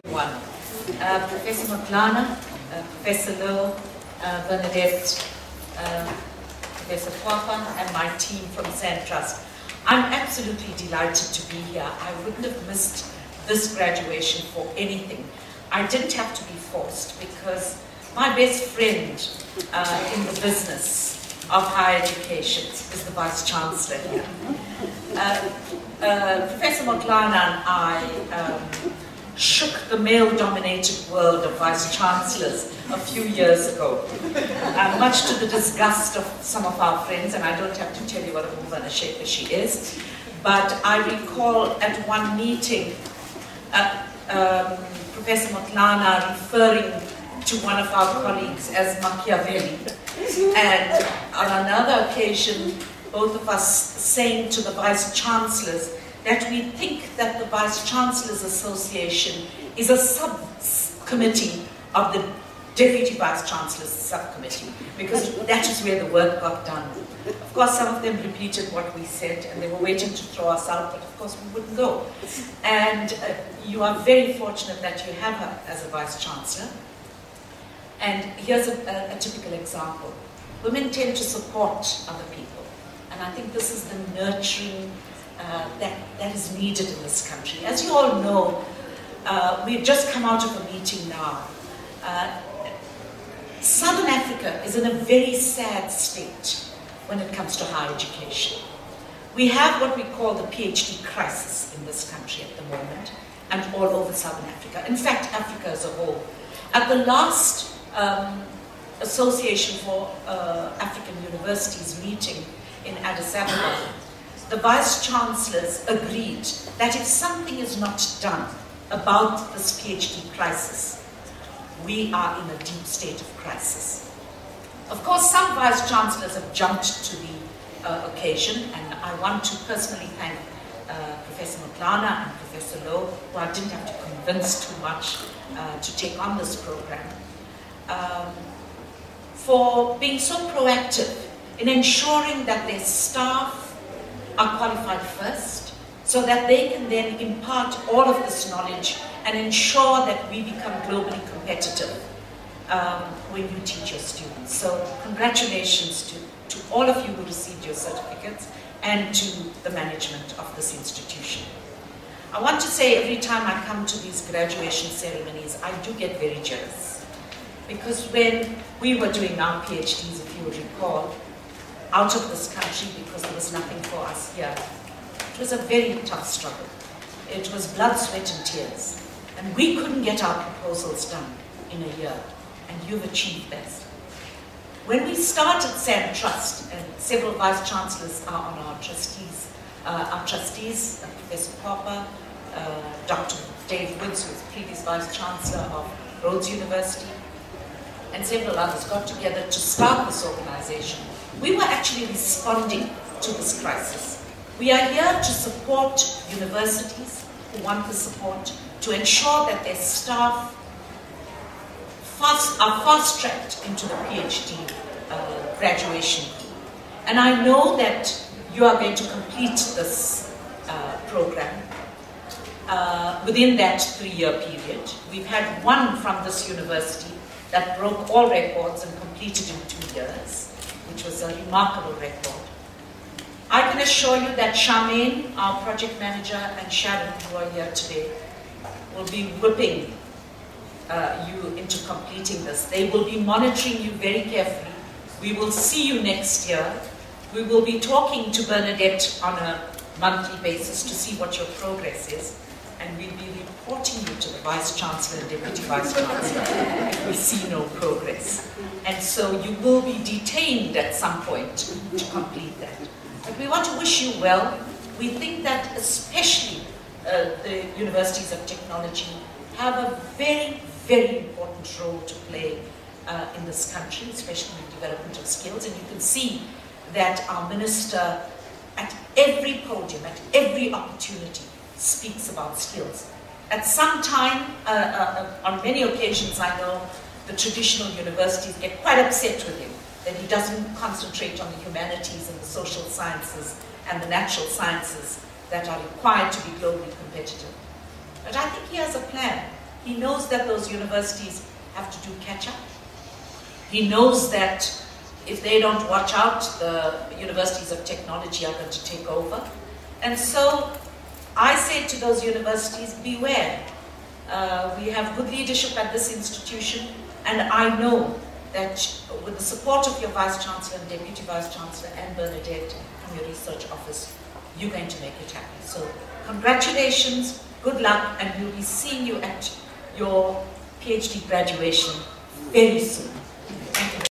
One. Professor Maklana, Professor Lowe, Bernadette, Professor Papa, and my team from SANTRUST. I'm absolutely delighted to be here. I wouldn't have missed this graduation for anything. I didn't have to be forced because my best friend in the business of higher education is the Vice Chancellor here. Professor Maklana and I shook the male-dominated world of Vice Chancellors a few years ago, much to the disgust of some of our friends, and I don't have to tell you what a woman shaker she is, but I recall at one meeting Professor Maklana referring to one of our colleagues as Machiavelli, and on another occasion both of us saying to the Vice Chancellors that we think that the Vice Chancellors Association is a subcommittee of the Deputy Vice Chancellors Subcommittee, because that is where the work got done. Of course, some of them repeated what we said, and they were waiting to throw us out, but of course we wouldn't go. And you are very fortunate that you have her as a Vice Chancellor. And here's a typical example. Women tend to support other people, and I think this is the nurturing that is needed in this country. As you all know, we've just come out of a meeting now. Southern Africa is in a very sad state when it comes to higher education. We have what we call the PhD crisis in this country at the moment, and all over Southern Africa. In fact, Africa as a whole. At the last Association for African Universities meeting in Addis Ababa, the Vice Chancellors agreed that if something is not done about this PhD crisis, we are in a deep state of crisis. Of course, some Vice Chancellors have jumped to the occasion, and I want to personally thank Professor Maklana and Professor Lowe, who I didn't have to convince too much to take on this program, for being so proactive in ensuring that their staff are qualified first, so that they can then impart all of this knowledge and ensure that we become globally competitive when you teach your students. So congratulations to all of you who received your certificates and to the management of this institution. I want to say every time I come to these graduation ceremonies, I do get very jealous. Because when we were doing our PhDs, if you would recall, out of this country because there was nothing for us here, it was a very tough struggle. It was blood, sweat and tears. And we couldn't get our proposals done in a year, and you've achieved that. When we started SANTRUST, and several Vice Chancellors are on our trustees, Professor Papa, Dr. Dave Woods, who was previous Vice Chancellor of Rhodes University, and several others got together to start this organization. We were actually responding to this crisis. We are here to support universities who want the support, to ensure that their staff are fast-tracked into the PhD graduation. And I know that you are going to complete this program within that 3-year period. We've had one from this university that broke all records and completed in 2 years, which was a remarkable record. I can assure you that Charmaine, our project manager, and Sharon, who are here today, will be whipping you into completing this. They will be monitoring you very carefully. We will see you next year. We will be talking to Bernadette on a monthly basis to see what your progress is. And we'll be reporting you to the Vice Chancellor and Deputy Vice Chancellor if we see no progress. And so you will be detained at some point to complete that. But we want to wish you well. We think that especially the universities of technology have a very, very important role to play in this country, especially in the development of skills. And you can see that our minister, at every podium, at every opportunity, speaks about skills. At some time, on many occasions, I know the traditional universities get quite upset with him that he doesn't concentrate on the humanities and the social sciences and the natural sciences that are required to be globally competitive. But I think he has a plan. He knows that those universities have to do catch-up. He knows that if they don't watch out, the universities of technology are going to take over. And so I say to those universities, beware. We have good leadership at this institution, and I know that with the support of your Vice Chancellor and Deputy Vice Chancellor and Bernadette from your research office, you're going to make it happen. So congratulations, good luck, and we'll be seeing you at your PhD graduation very soon.